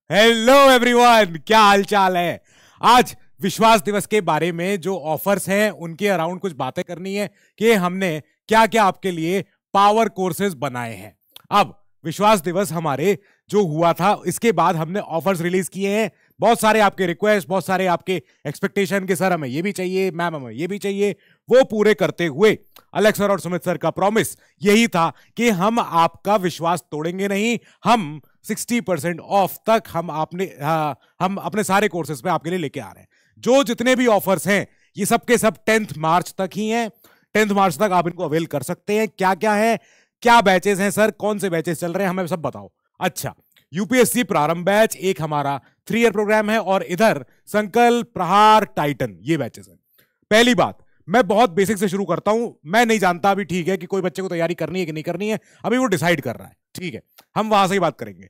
Hello everyone, क्या हाल चाल है। आज विश्वास दिवस के बारे में जो ऑफर्स हैं उनके अराउंड कुछ बातें करनी है कि हमने क्या क्या आपके लिए पावर कोर्सेज बनाए हैं। अब विश्वास दिवस हमारे जो हुआ था इसके बाद हमने ऑफर्स रिलीज किए हैं। बहुत सारे आपके रिक्वेस्ट, बहुत सारे आपके एक्सपेक्टेशन के सर हमें ये भी चाहिए, मैम हमें ये भी चाहिए, वो पूरे करते हुए अलेक्स सर और सुमित सर का प्रॉमिस यही था कि हम आपका विश्वास तोड़ेंगे नहीं। हम 60% ऑफ तक हम अपने सारे कोर्सेज पे आपके लिए लेके आ रहे हैं। जो जितने भी ऑफर्स हैं ये सब के सब 10th मार्च तक ही हैं। 10th मार्च तक आप इनको अवेल कर सकते हैं। क्या क्या है, क्या बैचेस हैं सर, कौन से बैचेस चल रहे हैं, हमें सब बताओ। अच्छा, यूपीएससी प्रारंभ बैच एक हमारा 3 ईयर प्रोग्राम है और इधर संकल्प, प्रहार, टाइटन ये बैचेस हैं। पहली बात, मैं बहुत बेसिक से शुरू करता हूं। मैं नहीं जानता अभी, ठीक है, कि कोई बच्चे को तैयारी करनी है कि नहीं करनी है, अभी वो डिसाइड कर रहा है, ठीक है, हम वहां से ही बात करेंगे।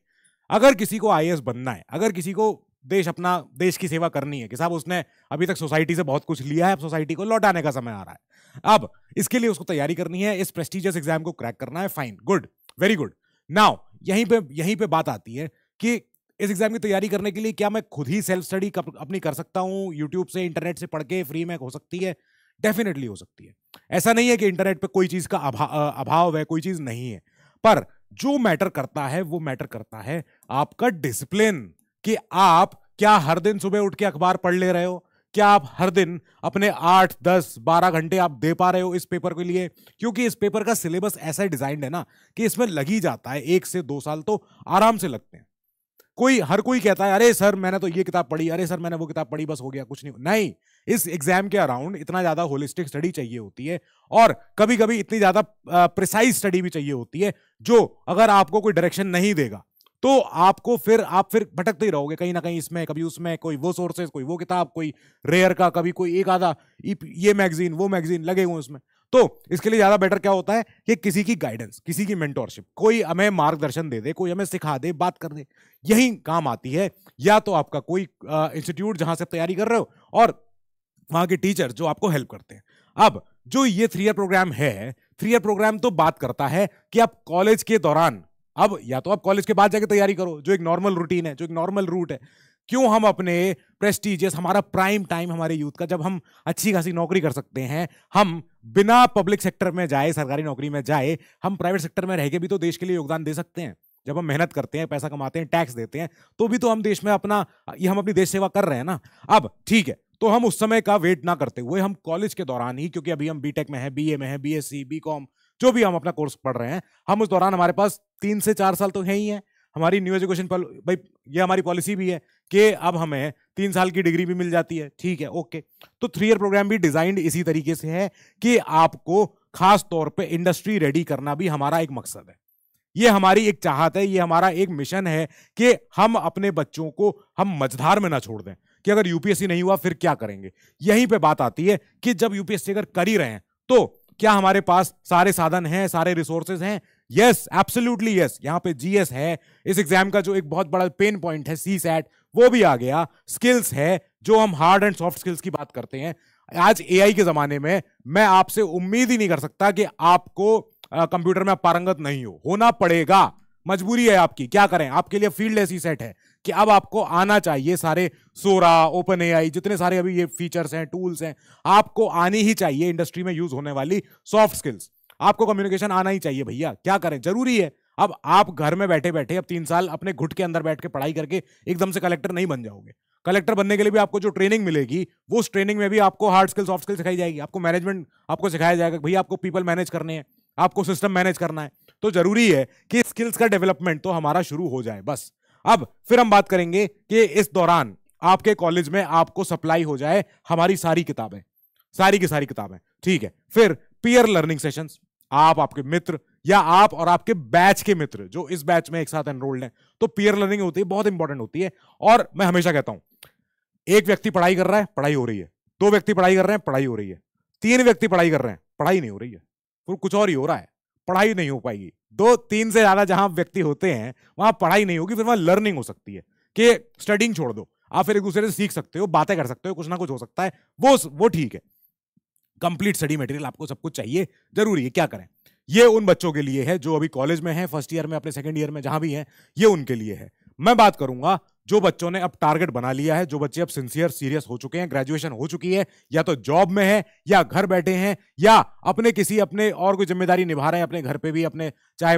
अगर किसी को आईएएस बनना है, अगर किसी को देश की सेवा करनी है कि साहब उसने अभी तक सोसाइटी से बहुत कुछ लिया है, अब सोसाइटी को लौटाने का समय आ रहा है, अब इसके लिए उसको तैयारी करनी है, इस प्रेस्टिजियस एग्जाम को क्रैक करना है, fine, good, very good. Now यहीं पे बात आती है कि इस एग्जाम की तैयारी करने के लिए क्या मैं खुद ही सेल्फ स्टडी अपनी कर सकता हूं, यूट्यूब से, इंटरनेट से पढ़ के फ्री में हो सकती है? डेफिनेटली हो सकती है। ऐसा नहीं है कि इंटरनेट पे कोई चीज का अभाव है, कोई चीज नहीं है, पर जो मैटर करता है वो मैटर करता है आपका डिसिप्लिन, कि आप क्या हर दिन सुबह उठ के अखबार पढ़ ले रहे हो, क्या आप हर दिन अपने 8, 10, 12 घंटे आप दे पा रहे हो इस पेपर के लिए। क्योंकि इस पेपर का सिलेबस ऐसा डिजाइंड है ना कि इसमें लग ही जाता है 1 से 2 साल तो आराम से लगते हैं। हर कोई कहता है अरे सर मैंने तो ये किताब पढ़ी, अरे सर मैंने वो किताब पढ़ी, बस हो गया, कुछ नहीं। इस एग्जाम के अराउंड इतना ज्यादा होलिस्टिक स्टडी चाहिए होती है और कभी कभी इतनी ज्यादा प्रिसाइज स्टडी भी चाहिए होती है, जो अगर आपको कोई डायरेक्शन नहीं देगा तो आप फिर भटकते ही रहोगे कहीं ना कहीं, इसमें कभी उसमें, कोई वो सोर्सेज, कोई वो किताब, कोई रेयर का, कभी कोई एक आधा ये मैगजीन वो मैगजीन लगे हुए उसमें। तो इसके लिए ज्यादा बेटर क्या होता है कि किसी की गाइडेंस, किसी की मेंटोरशिप, कोई हमें मार्गदर्शन दे दे, कोई हमें सिखा दे, बात कर दे, यही काम आती है। या तो आपका कोई इंस्टीट्यूट जहां से तैयारी कर रहे हो और वहां के टीचर जो आपको हेल्प करते हैं। अब जो ये 3 ईयर प्रोग्राम है, 3 ईयर प्रोग्राम तो बात करता है कि आप कॉलेज के दौरान, अब या तो आप कॉलेज के बाद जाके तैयारी करो, जो एक नॉर्मल रूटीन है, जो एक नॉर्मल रूट है। क्यों हम अपने प्रेस्टिजियस, हमारा प्राइम टाइम हमारे यूथ का, जब हम अच्छी खासी नौकरी कर सकते हैं, हम बिना पब्लिक सेक्टर में जाए, सरकारी नौकरी में जाए, हम प्राइवेट सेक्टर में रह के भी तो देश के लिए योगदान दे सकते हैं। जब हम मेहनत करते हैं, पैसा कमाते हैं, टैक्स देते हैं, तो भी तो हम देश में हम अपनी देश सेवा कर रहे हैं ना। अब ठीक है, तो हम उस समय का वेट ना करते हुए हम कॉलेज के दौरान ही, क्योंकि अभी हम बीटेक में हैं, बीए में हैं, बीएससी, बीकॉम, जो भी हम अपना कोर्स पढ़ रहे हैं, हम उस दौरान, हमारे पास 3 से 4 साल तो है ही है। हमारी न्यू एजुकेशन भाई ये हमारी पॉलिसी भी है कि अब हमें 3 साल की डिग्री भी मिल जाती है, ठीक है, ओके। तो 3 ईयर प्रोग्राम भी डिजाइंड इसी तरीके से है कि आपको खास तौर पे इंडस्ट्री रेडी करना भी हमारा एक मकसद है। ये हमारी एक चाहत है, ये हमारा एक मिशन है कि हम अपने बच्चों को हम मझधार में ना छोड़ दें कि अगर यूपीएससी नहीं हुआ फिर क्या करेंगे। यहीं पे बात आती है कि जब यूपीएससी अगर कर ही रहे हैं तो क्या हमारे पास सारे साधन हैं, सारे रिसोर्सेज हैं? Yes, absolutely yes. यहाँ पे जीएस है, इस एग्जाम का जो एक बहुत बड़ा पेन पॉइंट है सीसैट, वो भी आ गया। स्किल्स है, जो हम हार्ड एंड सॉफ्ट स्किल्स की बात करते हैं। आज एआई के जमाने में मैं आपसे उम्मीद ही नहीं कर सकता कि आपको कंप्यूटर में आप पारंगत नहीं हो, होना पड़ेगा, मजबूरी है आपकी, क्या करें, आपके लिए फील्ड ऐसी सेट है कि अब आपको आना चाहिए सारे सोरा, ओपन एआई, जितने सारे अभी ये फीचर्स हैं, टूल्स हैं, आपको आनी ही चाहिए। इंडस्ट्री में यूज होने वाली सॉफ्ट स्किल्स, आपको कम्युनिकेशन आना ही चाहिए भैया, क्या करें, जरूरी है। अब आप घर में बैठे बैठे अब 3 साल अपने घुट के अंदर बैठ के पढ़ाई करके एकदम से कलेक्टर नहीं बन जाओगे। कलेक्टर बनने के लिए भी आपको जो ट्रेनिंग मिलेगी, वो उस ट्रेनिंग में भी आपको हार्ड स्किल, सॉफ्ट स्किल सिखाई जाएगी, आपको मैनेजमेंट आपको सिखाया जाएगा, भैया आपको पीपल मैनेज करने हैं, आपको सिस्टम मैनेज करना है। तो जरूरी है कि स्किल्स का डेवलपमेंट तो हमारा शुरू हो जाए बस। अब फिर हम बात करेंगे कि इस दौरान आपके कॉलेज में आपको सप्लाई हो जाए हमारी सारी किताबें, सारी की सारी किताबें, ठीक है। फिर पीयर लर्निंग सेशंस, आप, आपके मित्र, या आप और आपके बैच के मित्र जो इस बैच में एक साथ एनरोल्ड हैं, तो पीयर लर्निंग होती है, बहुत इंपॉर्टेंट होती है। और मैं हमेशा कहता हूं, एक व्यक्ति पढ़ाई कर रहा है, पढ़ाई हो रही है, 2 व्यक्ति पढ़ाई कर रहे हैं, पढ़ाई हो रही है, 3 व्यक्ति पढ़ाई कर रहे हैं, पढ़ाई नहीं हो रही है, फिर कुछ और ही हो रहा है, पढ़ाई नहीं हो पाएगी। 2-3 से ज्यादा जहां व्यक्ति होते हैं वहां पढ़ाई नहीं होगी, फिर वहां लर्निंग हो सकती है कि स्टडिंग छोड़ दो, आप फिर एक दूसरे से सीख सकते हो, बातें कर सकते हो, कुछ ना कुछ हो सकता है, वो ठीक है। कंप्लीट स्टडी मटेरियल आपको सब कुछ चाहिए, जरूरी है, क्या करें। ये उन बच्चों के लिए है जो अभी कॉलेज में है, फर्स्ट ईयर में, अपने सेकंड ईयर में, जहां भी हैं, ये उनके लिए है। मैं बात करूंगा जो बच्चों ने अब टारगेट बना लिया है, जो बच्चे अब सिंसियर सीरियस हो चुके हैं, ग्रेजुएशन हो चुकी है, या तो जॉब में है या घर बैठे हैं या अपने किसी अपने और कोई जिम्मेदारी निभा रहे हैं अपने घर पे भी, अपने चाहे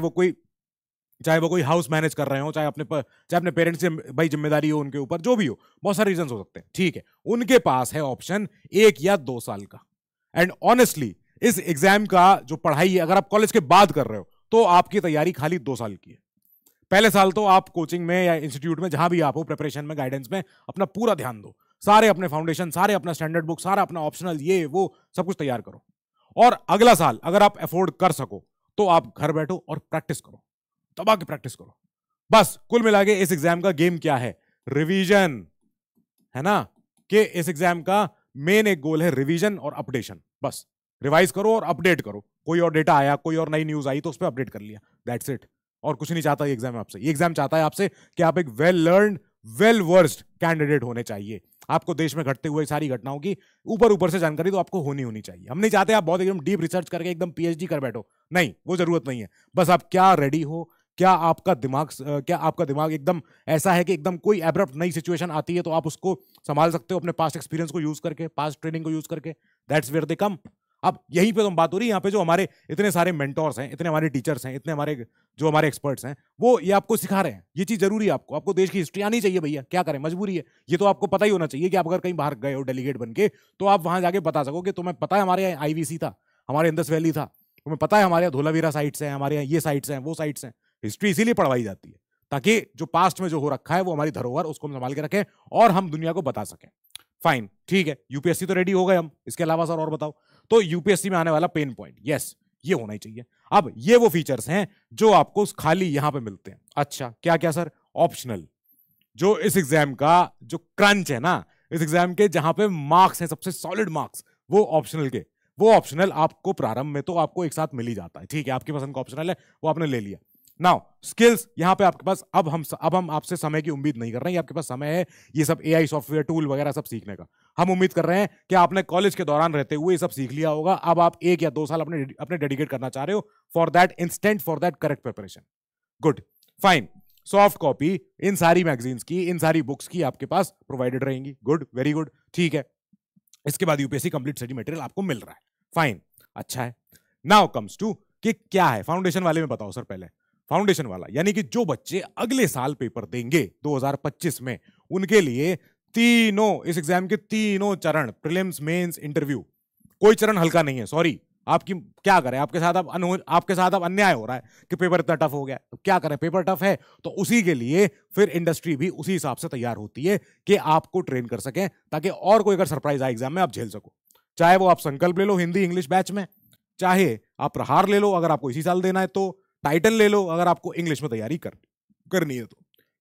वो कोई हाउस मैनेज कर रहे हो, चाहे अपने पेरेंट्स से भाई जिम्मेदारी हो उनके ऊपर, जो भी हो, बहुत सारे रीजन हो सकते हैं, ठीक है। उनके पास है ऑप्शन 1 या 2 साल का। एंड ऑनेस्टली इस एग्जाम का जो पढ़ाई है, अगर आप कॉलेज के बाद कर रहे हो तो आपकी तैयारी खाली 2 साल की है। पहले साल तो आप कोचिंग में या इंस्टीट्यूट में जहां भी आप हो, प्रिपरेशन में, गाइडेंस में अपना पूरा ध्यान दो, सारे अपने फाउंडेशन, सारे अपना स्टैंडर्ड बुक, सारा अपना ऑप्शनल, ये वो सब कुछ तैयार करो। और अगला साल अगर आप अफोर्ड कर सको तो आप घर बैठो और प्रैक्टिस करो, दबा के प्रैक्टिस करो। बस कुल मिला के इस एग्जाम का गेम क्या है? रिवीजन, है ना? कि इस एग्जाम का मेन एक गोल है रिवीजन और अपडेशन। बस रिवाइज करो और अपडेट करो, कोई और डेटा आया, कोई और नई न्यूज आई तो उस पर अपडेट कर लिया, दैट्स इट। और कुछ नहीं चाहता ये एग्जाम आपसे। ये एग्जाम चाहता है आपसे कि आप एक well learn, well versed candidate होने चाहिए। आपको देश में घटते हुए सारी घटनाओं की ऊपर से जानकारी तो आपको होनी चाहिए। हम नहीं चाहते आप बहुत एकदम डीप रिसर्च करके एकदम पीएचडी कर बैठो, नहीं, वो जरूरत नहीं है। बस आप क्या रेडी हो, क्या आपका दिमाग एकदम ऐसा है कि एकदम कोई एब्रप्ट नई सिचुएशन आती है तो आप उसको संभाल सकते हो अपने पास्ट एक्सपीरियंस को यूज करके, पास्ट ट्रेनिंग को यूज करके। दैट्स वेयर दे कम। अब यहीं पे तो बात हो रही है, यहाँ पे जो हमारे इतने सारे मेंटोर्स हैं, इतने हमारे टीचर्स हैं, इतने हमारे एक्सपर्ट्स हैं, वो ये आपको सिखा रहे हैं। ये चीज जरूरी है, आपको देश की हिस्ट्री आनी चाहिए भैया, क्या करें, मजबूरी है। ये तो आपको पता ही होना चाहिए कि आप अगर कहीं बाहर गए हो डेलीगेट बन के, तो आप वहां जाके बता सको कि तुम्हें पता है हमारे यहाँ आईवीसी था, हमारे इंदस वैली था, तुम्हें पता है हमारे यहाँ धोलावीरा साइट्स हैं, हमारे यहाँ ये साइट्स हैं, वो साइट्स हैं। हिस्ट्री इसीलिए पढ़वाई जाती है ताकि जो पास्ट में जो हो रखा है वो हमारी धरोहर, उसको हम संभाल के रखें और हम दुनिया को बता सकें। फाइन, ठीक है, यूपीएससी तो रेडी हो गए हम, इसके अलावा सर और बताओ। तो यूपीएससी में आने वाला पेन पॉइंट, यस, ये होना ही चाहिए। अब ये वो फीचर्स हैं जो आपको खाली यहां पे मिलते हैं। अच्छा, क्या क्या सर? ऑप्शनल। जो इस एग्जाम का जो क्रंच है ना, इस एग्जाम के जहां पे मार्क्स हैं, सबसे सॉलिड मार्क्स, वो ऑप्शनल के। वो ऑप्शनल आपको प्रारंभ में तो आपको एक साथ मिल ही जाता है, ठीक है, आपकी पसंद का ऑप्शनल है, वो आपने ले लिया। नाउ स्किल्स, यहां पे आपके पास अब हम आपसे समय की उम्मीद नहीं कर रहे हैं, आपके पास समय है ये सब एआई सॉफ्टवेयर टूल वगैरह सब सीखने का। हम उम्मीद कर रहे हैं कि आपने कॉलेज के दौरान रहते हुए ये सब सीख लिया होगा। अब आप 1 या 2 साल अपने डेडिकेट करना चाह रहे हो for that instant, for that correct preparation. Good, fine. Soft copy in सारी मैगजीन्स की, इन सारी बुक्स की आपके पास प्रोवाइडेड रहेंगी। गुड, वेरी गुड, ठीक है। इसके बाद यूपीएससी कंप्लीट स्टडी मटेरियल आपको मिल रहा है, फाइन, अच्छा है। नाउ कम्स टू कि क्या है फाउंडेशन वाले में, बताओ सर पहले। फाउंडेशन वाला यानी कि जो बच्चे अगले साल पेपर देंगे 2025 में, उनके लिए तीनों, इस एग्जाम के तीनों चरण, प्रीलिम्स, मेंस, इंटरव्यू, कोई चरण हल्का नहीं है। सॉरी, आपकी क्या करें, आपके साथ अब अन्याय हो रहा है कि पेपर इतना टफ हो गया। तो क्या करें, पेपर टफ है तो उसी के लिए फिर इंडस्ट्री भी उसी हिसाब से तैयार होती है कि आपको ट्रेन कर सकें, ताकि और कोई अगर सरप्राइज आए एग्जाम में आप झेल सको। चाहे वो आप संकल्प ले लो हिंदी इंग्लिश बैच में, चाहे आप प्रहार ले लो अगर आपको इसी साल देना है, तो टाइटन ले लो अगर आपको इंग्लिश में तैयारी करनी है। तो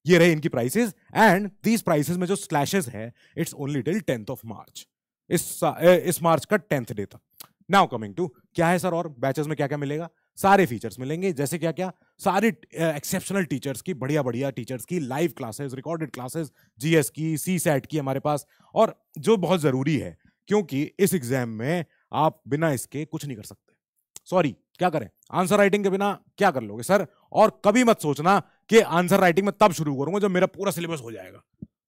ये रहे इनकी प्राइसेस, एंड दीज प्राइसेस में जो स्लैशेस है, it's only till 10th of March, इस मार्च का 10th डे तक। नाउ कमिंग टू क्या है सर, और बैचेस में क्या क्या मिलेगा? सारे फीचर्स मिलेंगे, जैसे क्या क्या, सारे एक्सेप्शनल टीचर्स की, बढ़िया बढ़िया टीचर्स की live classes, recorded classes, GS की, सीसैट की हमारे पास, और जो बहुत जरूरी है क्योंकि इस एग्जाम में आप बिना इसके कुछ नहीं कर सकते। सॉरी, क्या करें, आंसर राइटिंग के बिना क्या कर लोगे सर? और कभी मत सोचना कि आंसर राइटिंग में तब शुरू करूंगा जब मेरा पूरा सिलेबस हो जाएगा,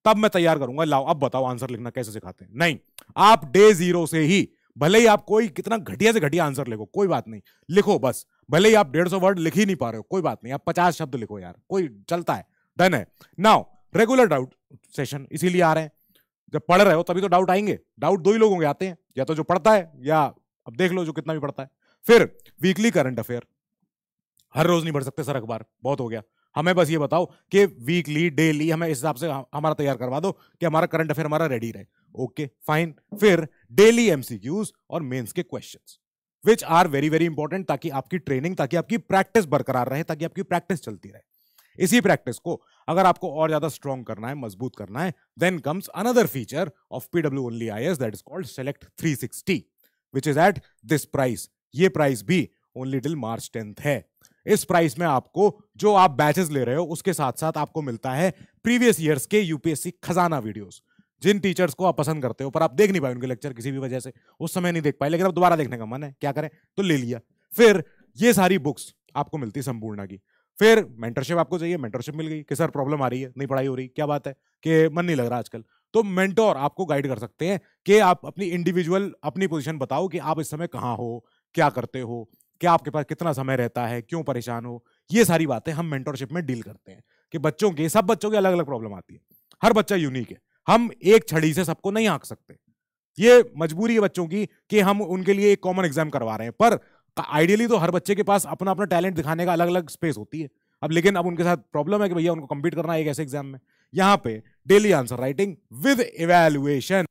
तब मैं तैयार करूंगा, लाओ अब बताओ आंसर लिखना कैसे सिखाते हैं। नहीं, आप डे 0 से ही, भले ही आप कोई कितना घटिया से घटिया आंसर लिखो, कोई बात नहीं, लिखो बस। भले ही आप 150 वर्ड लिख ही नहीं पा रहे हो, कोई बात नहीं, आप 50 शब्द लिखो यार, कोई चलता है, डन है। नाउ रेगुलर डाउट सेशन इसीलिए आ रहे हैं, जब पढ़ रहे हो तभी तो डाउट आएंगे। डाउट 2 ही लोगों के आते हैं, या तो जो पढ़ता है, या अब देख लो जो कितना भी पढ़ता है। फिर वीकली करंट अफेयर, हर रोज नहीं पढ़ सकते सर अखबार, बहुत हो गया। हमें बस ये बताओ कि वीकली, डेली, हमें इस हिसाब से हमारा तैयार करवा दो कि हमारा करंट अफेयर हमारा रेडी रहे। Okay, fine. फिर डेली एमसीक्यूज और मेंस के questions, which are very very important, ताकि आपकी ट्रेनिंग, ताकि आपकी प्रैक्टिस बरकरार रहे, ताकि आपकी प्रैक्टिस चलती रहे। इसी प्रैक्टिस को अगर आपको और ज्यादा स्ट्रॉन्ग करना है, मजबूत करना है, then comes another feature of PW only IAS, that is called select 360, which is at this price. ये प्राइस भी ओनली टिल March 10th है। इस प्राइस में आपको जो आप बैचेस ले रहे हो उसके साथ साथ आपको मिलता है प्रीवियस ईयर्स के यूपीएससी खजाना वीडियोस, जिन टीचर्स को आप पसंद करते हो पर आप देख नहीं पाए उनके लेक्चर किसी भी वजह से, उस समय नहीं देख पाए, लेकिन अब दोबारा देखने का मन है, क्या करें, तो ले लिया। फिर ये सारी बुक्स आपको मिलती संपूर्णा की। फिर मेंटरशिप आपको चाहिए, मेंटरशिप मिल गई कि सर प्रॉब्लम आ रही है, नहीं पढ़ाई हो रही, क्या बात है कि मन नहीं लग रहा आजकल, तो मेंटोर आपको गाइड कर सकते हैं कि आप अपनी इंडिविजुअल अपनी पोजीशन बताओ कि आप इस समय कहाँ हो, क्या करते हो, क्या आपके पास कितना समय रहता है, क्यों परेशान हो। ये सारी बातें हम मेंटोरशिप में डील करते हैं कि बच्चों के सब बच्चों की अलग अलग प्रॉब्लम आती है, हर बच्चा यूनिक है, हम एक छड़ी से सबको नहीं हाँक सकते। ये मजबूरी है बच्चों की कि हम उनके लिए एक कॉमन एग्जाम करवा रहे हैं, पर आइडियली तो हर बच्चे के पास अपना अपना टैलेंट दिखाने का अलग अलग स्पेस होती है। अब लेकिन अब उनके साथ प्रॉब्लम है कि भैया उनको कंपीट करना है एक ऐसे एग्जाम में। यहां पे daily answer writing with evaluation,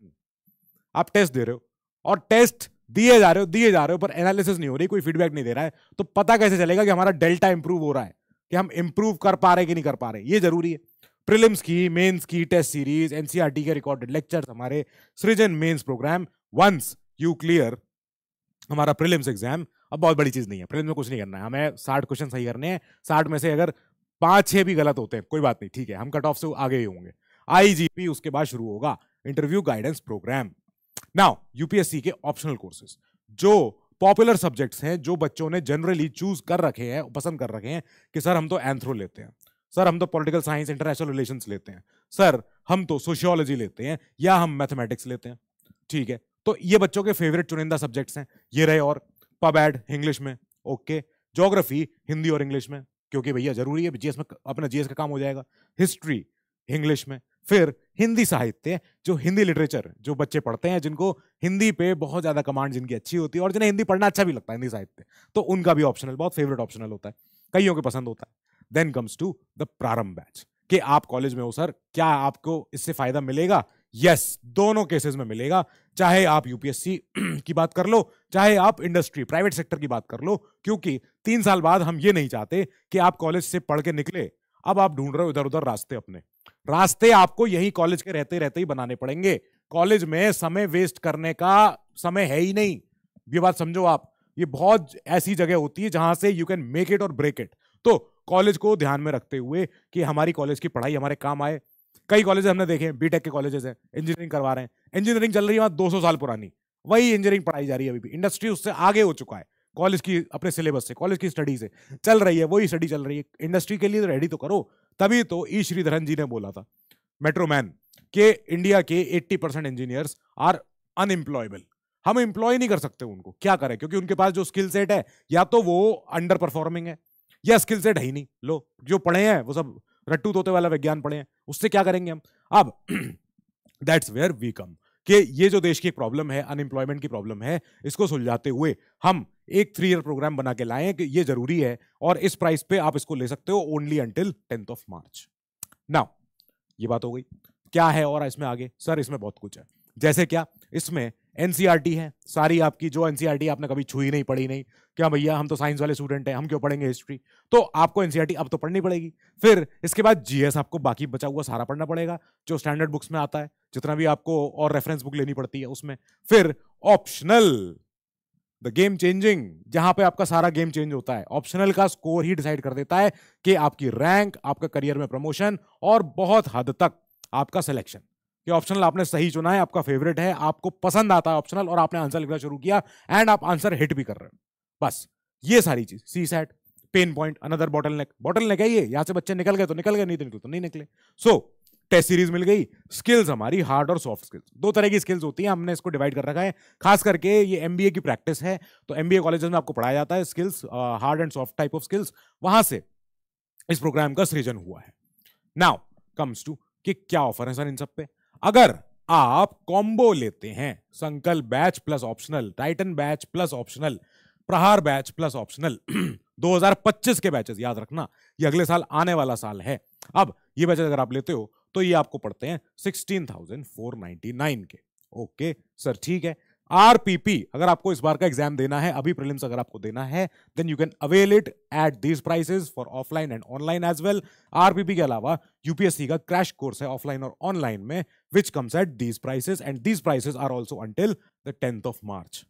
आप टेस्ट दे रहे हो और टेस्ट दिए जा रहे हो पर एनालिसिस नहीं हो रही, कोई फीडबैक नहीं दे रहा है, तो पता कैसे चलेगा कि हमारा डेल्टा इंप्रूव हो रहा है, कि हम इंप्रूव कर पा रहे कि नहीं कर पा रहे। ये जरूरी है। प्रीलिम्स की, मेंस की टेस्ट सीरीज, एनसीईआरटी के रिकॉर्डेड लेक्चर्स, हमारे Srijan mains programme, once you clear हमारा प्रीलिम्स एग्जाम, अब बहुत बड़ी चीज नहीं है, प्रीलिम्स में कुछ नहीं करना है, हमें 60 क्वेश्चन सही करने हैं, 60 में से अगर 5-6 भी गलत होते हैं कोई बात नहीं, ठीक है, हम कट ऑफ से आगे ही होंगे। आईजीपी उसके बाद शुरू होगा, interview guidance programme. Now UPSC के ऑप्शनल कोर्सेज, जो पॉपुलर सब्जेक्ट्स हैं, जो बच्चों ने जनरली चूज कर रखे हैं, पसंद कर रखे हैं कि सर हम तो एंथ्रो लेते हैं, सर हम तो पॉलिटिकल साइंस इंटरनेशनल रिलेशंस लेते हैं, सर हम तो सोशियोलॉजी लेते हैं, या हम मैथमेटिक्स लेते हैं, ठीक है, तो ये बच्चों के फेवरेट चुनिंदा सब्जेक्ट्स हैं, ये रहे। और पबैड इंग्लिश में, ओके, ज्योग्राफी हिंदी और इंग्लिश में, क्योंकि भैया जरूरी है, जीएस में अपना जीएस का काम हो जाएगा, हिस्ट्री इंग्लिश में, फिर हिंदी साहित्य, जो हिंदी लिटरेचर जो बच्चे पढ़ते हैं, जिनको हिंदी पे बहुत ज्यादा कमांड जिनकी अच्छी होती है और जिन्हें हिंदी पढ़ना अच्छा भी लगता है, हिंदी साहित्य, तो उनका भी ऑप्शनल, बहुत फेवरेट ऑप्शनल होता है, कईयों के पसंद होता है। देन कम्स टू द प्रारंभ बैच, कि आप कॉलेज में हो सर, क्या आपको इससे फायदा मिलेगा? यस, दोनों केसेस में मिलेगा, चाहे आप यूपीएससी की बात कर लो, चाहे आप इंडस्ट्री प्राइवेट सेक्टर की बात कर लो, क्योंकि 3 साल बाद हम ये नहीं चाहते कि आप कॉलेज से पढ़ के निकले, अब आप ढूंढ रहे हो इधर उधर रास्ते, अपने रास्ते आपको यही कॉलेज के रहते रहते ही बनाने पड़ेंगे। कॉलेज में समय वेस्ट करने का समय है ही नहीं, ये बात समझो आप, ये बहुत ऐसी जगह होती है जहां से यू कैन मेक इट और ब्रेक इट। तो कॉलेज को ध्यान में रखते हुए कि हमारी कॉलेज की पढ़ाई हमारे काम आए, कई कॉलेज हमने देखे, बीटेक के कॉलेजेस हैं, इंजीनियरिंग करवा रहे हैं, इंजीनियरिंग चल रही है वहां 200 साल पुरानी, वही इंजीनियरिंग पढ़ाई जा रही है अभी भी, इंडस्ट्री उससे आगे हो चुका है, कॉलेज की अपने सिलेबस से, कॉलेज की स्टडी से चल रही है, वही स्टडी चल रही है, इंडस्ट्री के लिए रेडी तो करो। तभी तो ई श्रीधरन जी ने बोला था, मेट्रोमैन, के इंडिया के 80% इंजीनियर्स आर अनएम्प्लॉयबल, हम एम्प्लॉय नहीं कर सकते उनको, क्या करें, क्योंकि उनके पास जो स्किल सेट है, या तो वो अंडर परफॉर्मिंग है, या स्किल सेट है ही नहीं। लो, जो पढ़े हैं वो सब रट्टू तोते वाला विज्ञान पढ़े हैं, उससे क्या करेंगे हम। अब दैट्स वेयर वी कम, कि ये जो देश की प्रॉब्लम है, अनएम्प्लॉयमेंट की प्रॉब्लम है, इसको सुलझाते हुए हम एक 3 ईयर प्रोग्राम बना के लाए कि ये जरूरी है, और इस प्राइस पे आप इसको ले सकते हो only until 10th of March. Now ये बात हो गई, क्या है और इसमें आगे? सर इसमें बहुत कुछ है, जैसे क्या, इसमें एनसीईआरटी है सारी आपकी, जो एनसीईआरटी आपने कभी छुई नहीं, पढ़ी नहीं, क्या भैया हम तो साइंस वाले स्टूडेंट हैं, हम क्यों पढ़ेंगे हिस्ट्री, तो आपको एनसीईआरटी अब तो पढ़नी पड़ेगी। फिर इसके बाद जीएस आपको बाकी बचा हुआ सारा पढ़ना पड़ेगा, जो स्टैंडर्ड बुक्स में आता है, जितना भी आपको और रेफरेंस बुक लेनी पड़ती है उसमें। फिर ऑप्शनल, द गेम चेंजिंग, जहां पे आपका सारा गेम चेंज होता है, ऑप्शनल का स्कोर ही डिसाइड कर देता है कि आपकी रैंक, आपका करियर में प्रमोशन, और बहुत हद तक आपका सिलेक्शन, कि ऑप्शनल आपने सही चुना है, आपका फेवरेट है, आपको पसंद आता है ऑप्शनल, और आपने आंसर लिखना शुरू किया, एंड आप आंसर हिट भी कर रहे हो। बस ये सारी चीज, C set, pain point, another bottleneck है ये, यहां से बच्चे निकल गए तो निकल गए, नहीं तो निकले तो नहीं निकले। सो टेस्ट सीरीज मिल गई। स्किल्स हमारी हार्ड और सॉफ्ट स्किल्स, 2 तरह की स्किल्स होती हैं, हमने इसको डिवाइड कर रखा है, खास करके ये एमबीए की प्रैक्टिस है, तो एमबीए कॉलेजेस में आपको पढ़ाया जाता है skills, hard and soft type of skills, वहां से इस प्रोग्राम का सृजन हुआ है। नाउ कम्स टू कि क्या ऑफर है सर इन सब पे। अगर आप कॉम्बो लेते हैं, संकल्प batch plus optional, Titan batch plus optional, प्रहार बैच प्लस ऑप्शनल, 2025 के बैचेस याद रखना, ये अगले साल आने वाला साल है। अब ये बैचेस अगर आप लेते हो तो ये आपको पड़ते हैं 16,499 के। ओके सर, ठीक है। आरपीपी अगर आपको इस बार का एग्जाम देना है, अभी प्रीलिम्स अगर आपको देना है, then you can avail it at these prices for offline and online as well. RPP के अलावा यूपीएससी का क्रैश कोर्स है ऑफलाइन और ऑनलाइन में, which comes at these prices, and these prices are also until the 10th of March.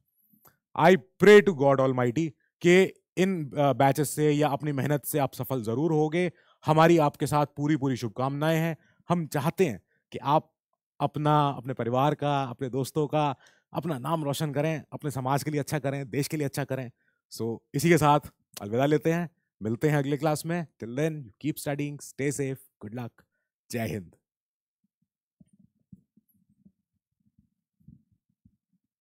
I pray to God almighty कि इन batches से या अपनी मेहनत से आप सफल जरूर होगे। हमारी आपके साथ पूरी पूरी शुभकामनाएं हैं। हम चाहते हैं कि आप अपना, अपने परिवार का, अपने दोस्तों का, अपना नाम रोशन करें, अपने समाज के लिए अच्छा करें, देश के लिए अच्छा करें। सो इसी के साथ अलविदा लेते हैं। मिलते हैं अगले क्लास में. Till then, you keep studying, stay safe, good luck, जय हिंद.